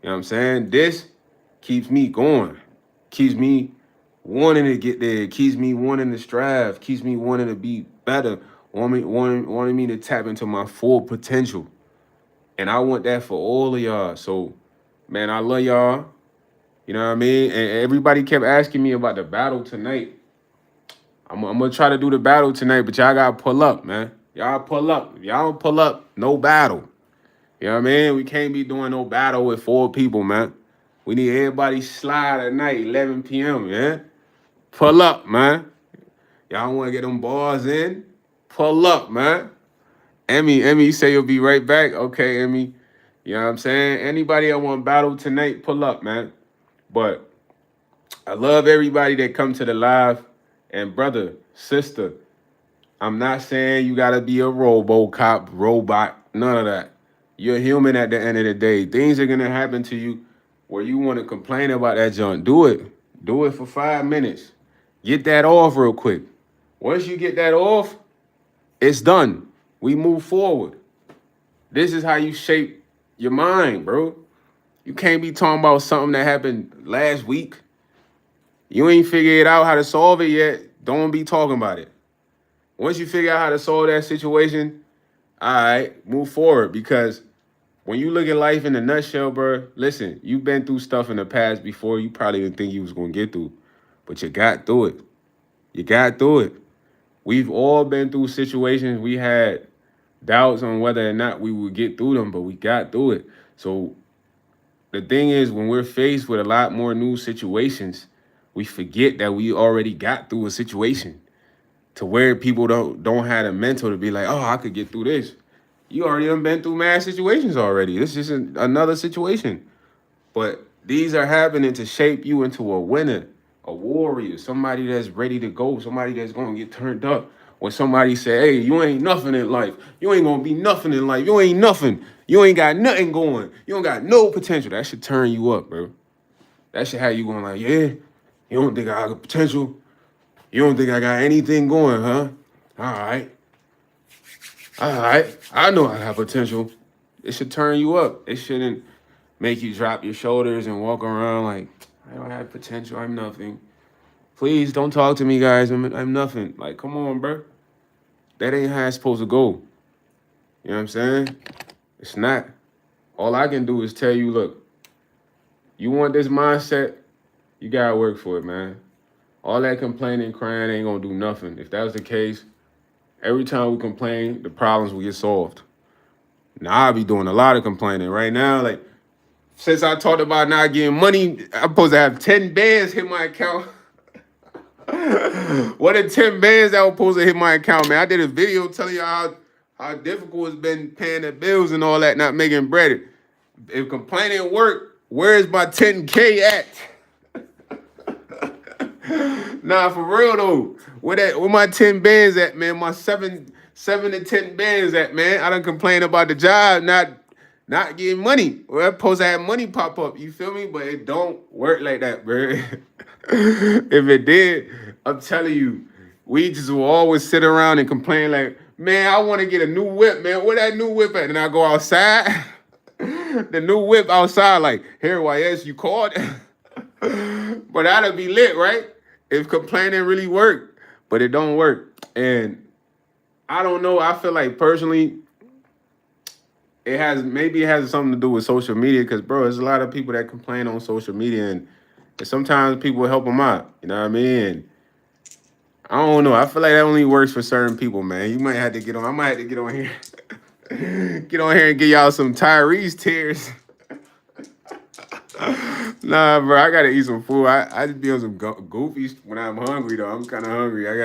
know what I'm saying? This keeps me going, keeps me wanting to get there, keeps me wanting to strive, keeps me wanting to be better, wanting me to tap into my full potential. And I want that for all of y'all. So, man, I love y'all. You know what I mean? And everybody kept asking me about the battle tonight. I'm gonna try to do the battle tonight, but y'all gotta pull up, man. Y'all pull up. If y'all don't pull up, no battle. You know what I mean? We can't be doing no battle with 4 people, man. We need everybody slide at night, 11 p.m., yeah? Pull up, man. Y'all want to get them bars in? Pull up, man. Emmy, you say you'll be right back? Okay, Emmy. You know what I'm saying? Anybody that want to battle tonight, pull up, man. But I love everybody that come to the live. And brother, sister, I'm not saying you got to be a RoboCop, robot, none of that. You're human at the end of the day. Things are going to happen to you where you want to complain about that junk. Do it. Do it for 5 minutes. Get that off real quick. Once you get that off, it's done. We move forward. This is how you shape your mind, bro. You can't be talking about something that happened last week. You ain't figured out how to solve it yet. Don't be talking about it. Once you figure out how to solve that situation, all right, move forward. Because when you look at life in a nutshell, bro, listen, you've been through stuff in the past before you probably didn't think you was gonna get through, but you got through it. You got through it. We've all been through situations we had doubts on whether or not we would get through them, but we got through it. So the thing is, when we're faced with a lot more new situations, we forget that we already got through a situation to where people don't have the mental to be like, oh, I could get through this. You already done been through mad situations already. This isn't another situation. But these are happening to shape you into a winner, a warrior, somebody that's ready to go, somebody that's gonna get turned up. When somebody say, hey, you ain't nothing in life. You ain't gonna be nothing in life. You ain't nothing. You ain't got nothing going. You don't got no potential. That should turn you up, bro. That should have you going like, yeah, you don't think I got potential? You don't think I got anything going, huh? All right. All right. I know I have potential. It should turn you up. It shouldn't make you drop your shoulders and walk around like, I don't have potential. I'm nothing. Please don't talk to me, guys. I'm nothing. Like, come on, bro. That ain't how it's supposed to go. You know what I'm saying? It's not. All I can do is tell you, look, you want this mindset, you gotta work for it, man. All that complaining, crying ain't gonna do nothing. If that was the case, every time we complain, the problems will get solved. Now I be doing a lot of complaining right now. Like since I talked about not getting money, I'm supposed to have 10 bands hit my account. What are 10 bands that were supposed to hit my account, man? I did a video telling y'all how difficult it's been paying the bills and all that, not making bread. If complaining work, where's my 10K at? Nah, for real though. Where my 10 bands at, man? My seven to 10 bands at, man. I done complain about the job, not getting money. Well, I'm supposed to have money pop up. You feel me? But it don't work like that, bro. If it did, I'm telling you, we just will always sit around and complain like, man, I want to get a new whip, man. Where that new whip at? And I go outside. The new whip outside, like, here, YS, you called? But that'll be lit, right? If complaining really worked, but it don't work. And I don't know. I feel like personally, it has something to do with social media because, bro, there's a lot of people that complain on social media and sometimes people help them out. You know what I mean? And I don't know. I feel like that only works for certain people, man. You might have to get on. I might have to get on here. Get on here and give y'all some Tyrese tears. Nah, bro, I gotta eat some food. I just be on some goofy when I'm hungry though. I'm kind of hungry. I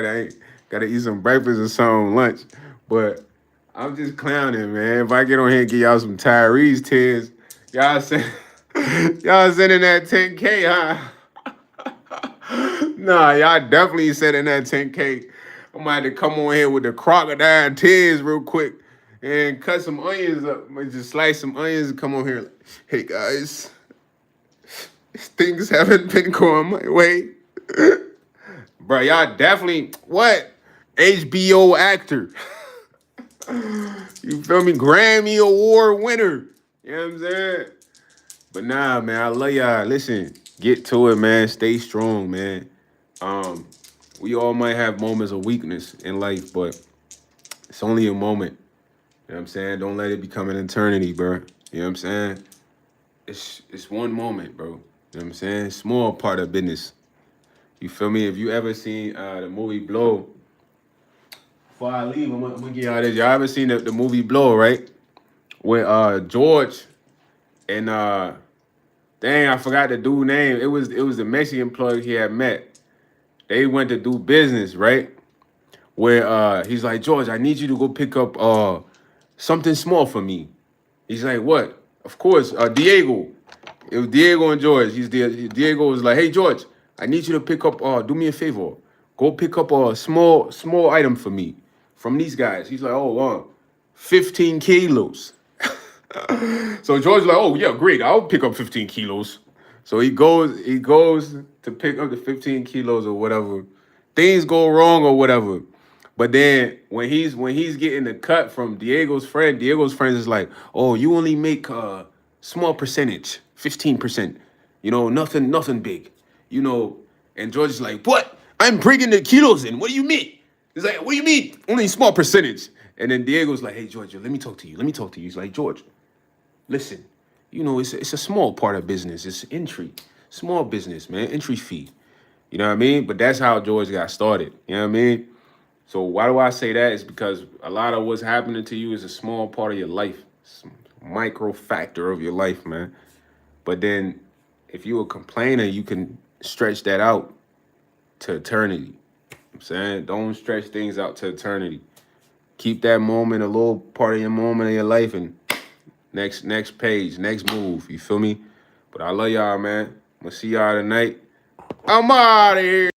gotta eat some breakfast or some lunch. But I'm just clowning, man. If I get on here and give y'all some Tyrese tears, y'all send, y'all sending that 10K, huh? Nah, y'all definitely sending that 10K. I might have to come on here with the crocodile tears real quick and cut some onions up. Just slice some onions and come on here. Like, hey guys. Things haven't been going my way. Bro, y'all definitely, what? HBO actor. You feel me? Grammy Award winner. You know what I'm saying? But nah, man, I love y'all. Listen, get to it, man. Stay strong, man. Um, we all might have moments of weakness in life, but it's only a moment. You know what I'm saying? Don't let it become an eternity, bro. You know what I'm saying? It's one moment, bro. You know what I'm saying? Small part of business. You feel me? If you ever seen the movie Blow, before I leave, I'm gonna get y'all this. Y'all ever seen the movie Blow, right? With George and dang, I forgot the dude's name. It was the Mexican plug he had met. They went to do business, right? Where he's like, George, I need you to go pick up something small for me. He's like, what? Of course, Diego. It was Diego and George. Diego was like, hey George, I need you to pick up. Do me a favor. Go pick up a small item for me from these guys. He's like, 15 kilos. So George's like, oh yeah, great. I'll pick up 15 kilos. So he goes to pick up the 15 kilos or whatever. Things go wrong or whatever. But then when he's getting the cut from Diego's friends is like, oh, you only make a small percentage, 15%. You know, nothing big. You know, and George is like, what? I'm bringing the kilos in. What do you mean? He's like, what do you mean? Only a small percentage. And then Diego's like, hey George, let me talk to you. Let me talk to you. He's like, George, listen, you know, it's a small part of business. It's entry. Small business, man. Entry fee. You know what I mean? But that's how George got started. You know what I mean? So why do I say that? It's because a lot of what's happening to you is a small part of your life, micro factor of your life, man. But then if you're a complainer, you can stretch that out to eternity. You know what I'm saying, don't stretch things out to eternity. Keep that moment, a little part of your moment of your life, and next page, next move. You feel me? But I love y'all, man. I'm gonna see y'all tonight. I'm out of here.